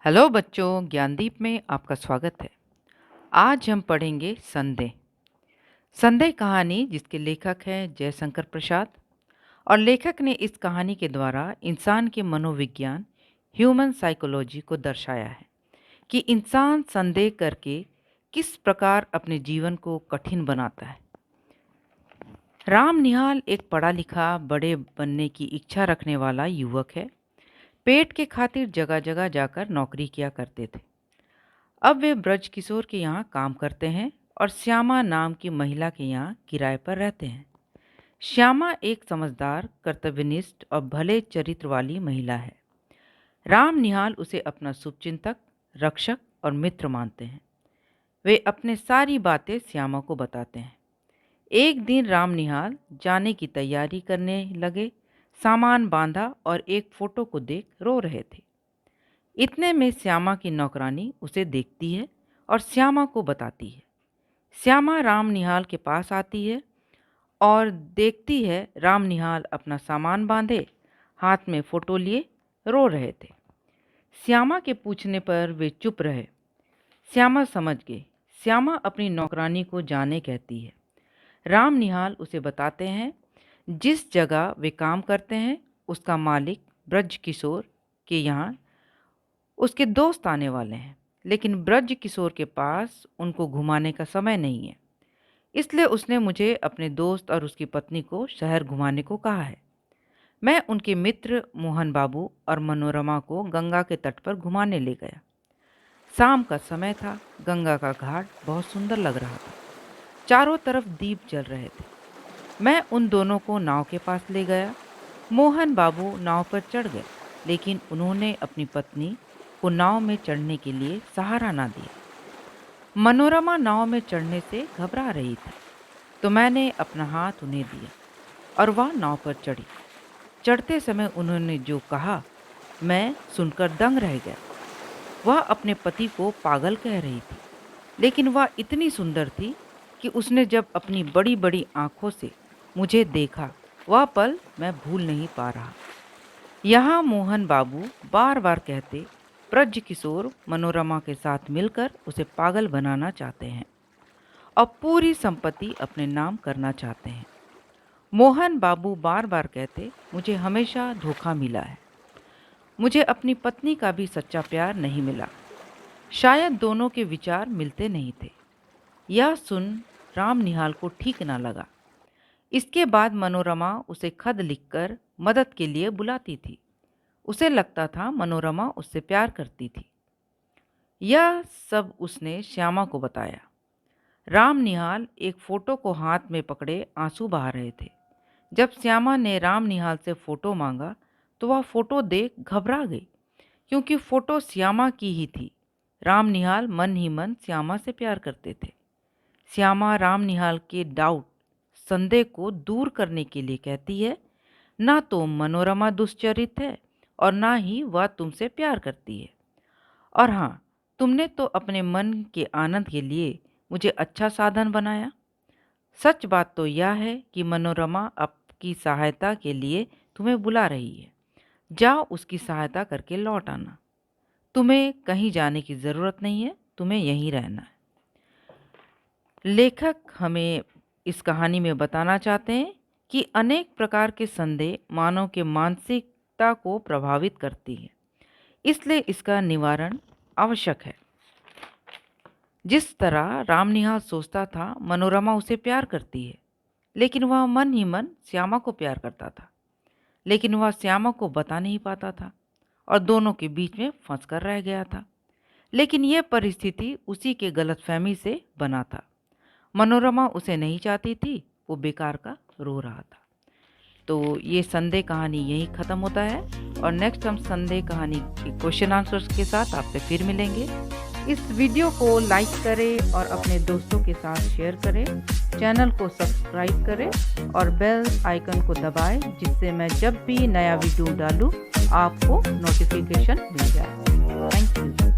Hello बच्चों, ज्ञानदीप में आपका स्वागत है। आज हम पढ़ेंगे संदेह। संदेह कहानी जिसके लेखक हैं जयशंकर प्रसाद। और लेखक ने इस कहानी के द्वारा इंसान के मनोविज्ञान ह्यूमन साइकोलॉजी को दर्शाया है कि इंसान संदेह करके किस प्रकार अपने जीवन को कठिन बनाता है। राम निहाल एक पढ़ा लिखा बड़े बनने की इच्छा रखने वाला युवक है। पेट के खातिर जगह जगह जाकर नौकरी किया करते थे। अब वे ब्रज किशोर के यहाँ काम करते हैं और श्यामा नाम की महिला के यहाँ किराए पर रहते हैं। श्यामा एक समझदार, कर्तव्यनिष्ठ और भले चरित्र वाली महिला है। राम निहाल उसे अपना शुभचिंतक, रक्षक और मित्र मानते हैं। वे अपने सारी बातें श्यामा को बताते हैं। एक दिन राम निहाल जाने की तैयारी करने लगे। सामान बांधा और एक फोटो को देख रो रहे थे। इतने में श्यामा की नौकरानी उसे देखती है और श्यामा को बताती है। श्यामा राम निहाल के पास आती है और देखती है राम निहाल अपना सामान बांधे, हाथ में फ़ोटो लिए रो रहे थे। श्यामा के पूछने पर वे चुप रहे। श्यामा समझ गई। श्यामा अपनी नौकरानी को जाने कहती है। राम निहाल उसे बताते हैं जिस जगह वे काम करते हैं उसका मालिक ब्रज किशोर के यहाँ उसके दोस्त आने वाले हैं, लेकिन ब्रज किशोर के पास उनको घुमाने का समय नहीं है। इसलिए उसने मुझे अपने दोस्त और उसकी पत्नी को शहर घुमाने को कहा है। मैं उनके मित्र मोहन बाबू और मनोरमा को गंगा के तट पर घुमाने ले गया। शाम का समय था। गंगा का घाट बहुत सुंदर लग रहा था। चारों तरफ दीप जल रहे थे। मैं उन दोनों को नाव के पास ले गया। मोहन बाबू नाव पर चढ़ गए, लेकिन उन्होंने अपनी पत्नी को नाव में चढ़ने के लिए सहारा ना दिया। मनोरमा नाव में चढ़ने से घबरा रही थी, तो मैंने अपना हाथ उन्हें दिया और वह नाव पर चढ़ी। चढ़ते समय उन्होंने जो कहा, मैं सुनकर दंग रह गया। वह अपने पति को पागल कह रही थी, लेकिन वह इतनी सुंदर थी कि उसने जब अपनी बड़ी बड़ी आंखों से मुझे देखा, वह पल मैं भूल नहीं पा रहा। यहाँ मोहन बाबू बार बार कहते, ब्रज किशोर मनोरमा के साथ मिलकर उसे पागल बनाना चाहते हैं और पूरी संपत्ति अपने नाम करना चाहते हैं। मोहन बाबू बार बार कहते, मुझे हमेशा धोखा मिला है। मुझे अपनी पत्नी का भी सच्चा प्यार नहीं मिला। शायद दोनों के विचार मिलते नहीं थे। यह सुन राम निहाल को ठीक ना लगा। इसके बाद मनोरमा उसे खत लिखकर मदद के लिए बुलाती थी। उसे लगता था मनोरमा उससे प्यार करती थी। यह सब उसने श्यामा को बताया। राम निहाल एक फ़ोटो को हाथ में पकड़े आंसू बहा रहे थे। जब श्यामा ने राम निहाल से फ़ोटो मांगा तो वह फ़ोटो देख घबरा गई, क्योंकि फ़ोटो श्यामा की ही थी। राम निहाल मन ही मन श्यामा से प्यार करते थे। श्यामा राम निहाल के डाउट, संदेह को दूर करने के लिए कहती है, ना तो मनोरमा दुष्चरित है और ना ही वह तुमसे प्यार करती है। और हाँ, तुमने तो अपने मन के आनंद के लिए मुझे अच्छा साधन बनाया। सच बात तो यह है कि मनोरमा आपकी सहायता के लिए तुम्हें बुला रही है। जाओ, उसकी सहायता करके लौट आना। तुम्हें कहीं जाने की ज़रूरत नहीं है, तुम्हें यहीं रहना है। लेखक हमें इस कहानी में बताना चाहते हैं कि अनेक प्रकार के संदेह मानव के मानसिकता को प्रभावित करती है, इसलिए इसका निवारण आवश्यक है। जिस तरह राम निहाल सोचता था मनोरमा उसे प्यार करती है, लेकिन वह मन ही मन श्यामा को प्यार करता था, लेकिन वह श्यामा को बता नहीं पाता था और दोनों के बीच में फंस कर रह गया था। लेकिन यह परिस्थिति उसी के गलतफहमी से बना था। मनोरमा उसे नहीं चाहती थी, वो बेकार का रो रहा था। तो ये संदेह कहानी यहीं ख़त्म होता है और नेक्स्ट हम संदेह कहानी के क्वेश्चन आंसर्स के साथ आपसे फिर मिलेंगे। इस वीडियो को लाइक करें और अपने दोस्तों के साथ शेयर करें। चैनल को सब्सक्राइब करें और बेल आइकन को दबाएं, जिससे मैं जब भी नया वीडियो डालूं आपको नोटिफिकेशन मिल जाए। Thank you.